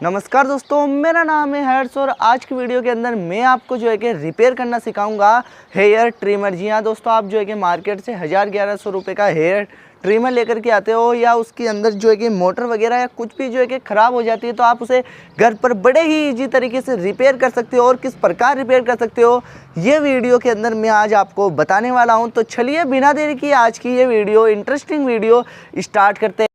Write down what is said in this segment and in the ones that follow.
नमस्कार दोस्तों, मेरा नाम है हर्ष और आज की वीडियो के अंदर मैं आपको जो है कि रिपेयर करना सिखाऊंगा हेयर ट्रिमर। जी हाँ दोस्तों, आप जो है कि मार्केट से 1000-1100 रुपये का हेयर ट्रिमर लेकर के आते हो या उसके अंदर जो है कि मोटर वगैरह या कुछ भी जो है कि ख़राब हो जाती है, तो आप उसे घर पर बड़े ही ईजी तरीके से रिपेयर कर सकते हो। और किस प्रकार रिपेयर कर सकते हो ये वीडियो के अंदर मैं आज आपको बताने वाला हूँ। तो चलिए बिना देरी किए आज की ये वीडियो, इंटरेस्टिंग वीडियो स्टार्ट करते हैं।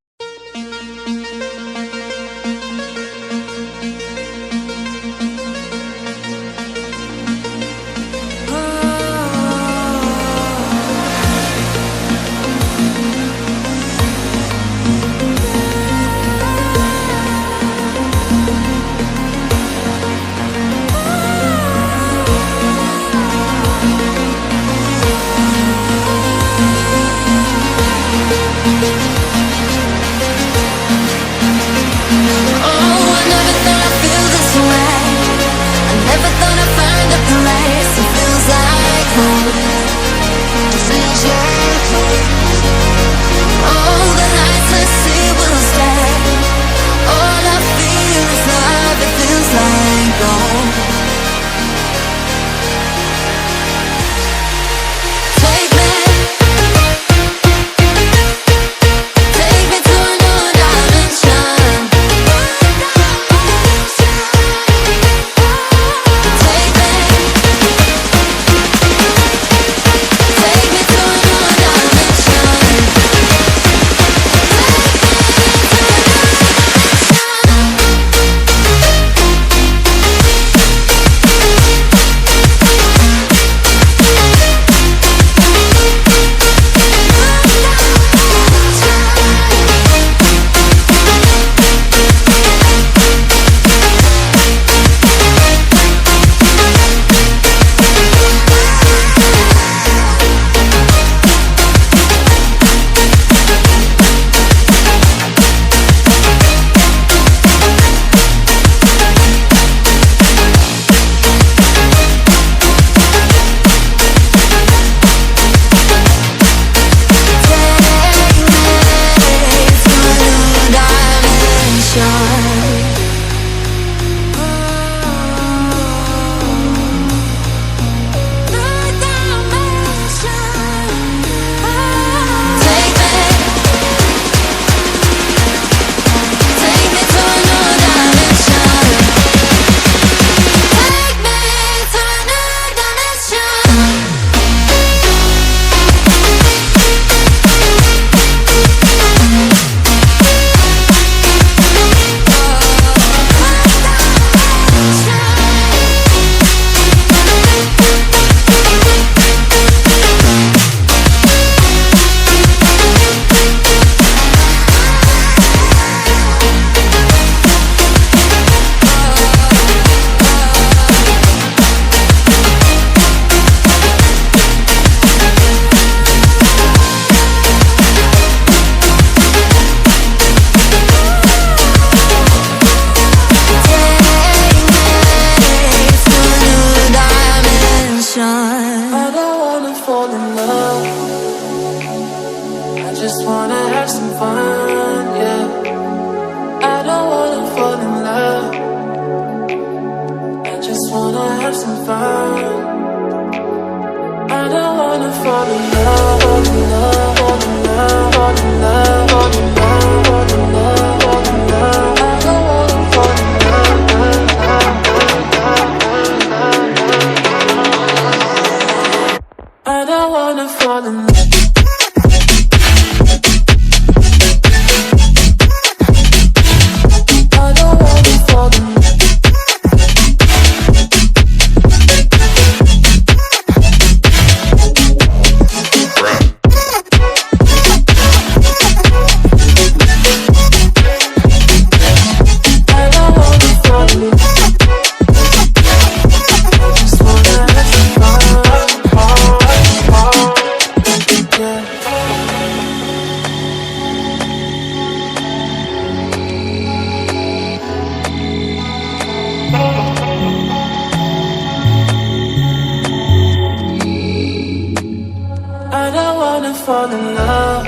fall in love.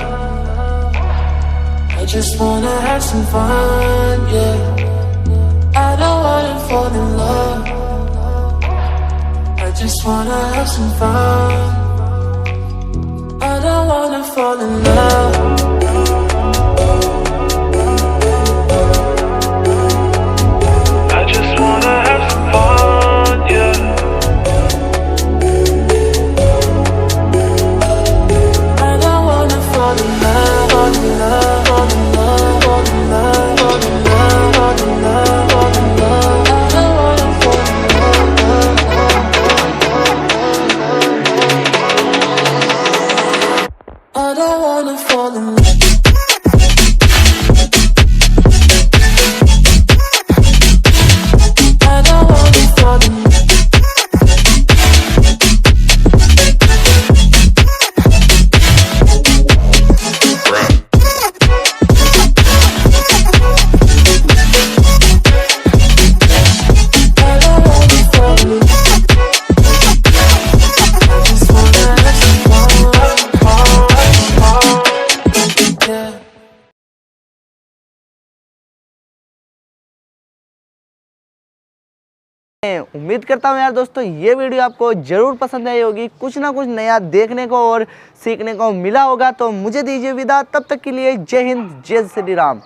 I just wanna have some fun, yeah. wanna have some fun. I don't wanna fall in love. I just wanna have some fun, yeah. I don't wanna fall in love, fall in love, fall in love, fall in love, fall in love, fall in love, fall in love. I don't wanna fall in love. I don't wanna fall in love. I don't wanna fall in love. I don't wanna fall in love. I just wanna have some fun, yeah. उम्मीद करता हूँ यार दोस्तों ये video आपको ज़रूर पसंद आई होगी, कुछ ना कुछ नया देखने को और सीखने को मिला होगा। तो मुझे दीजिए विदा, तब तक के लिए जय हिंद, जय श्री राम।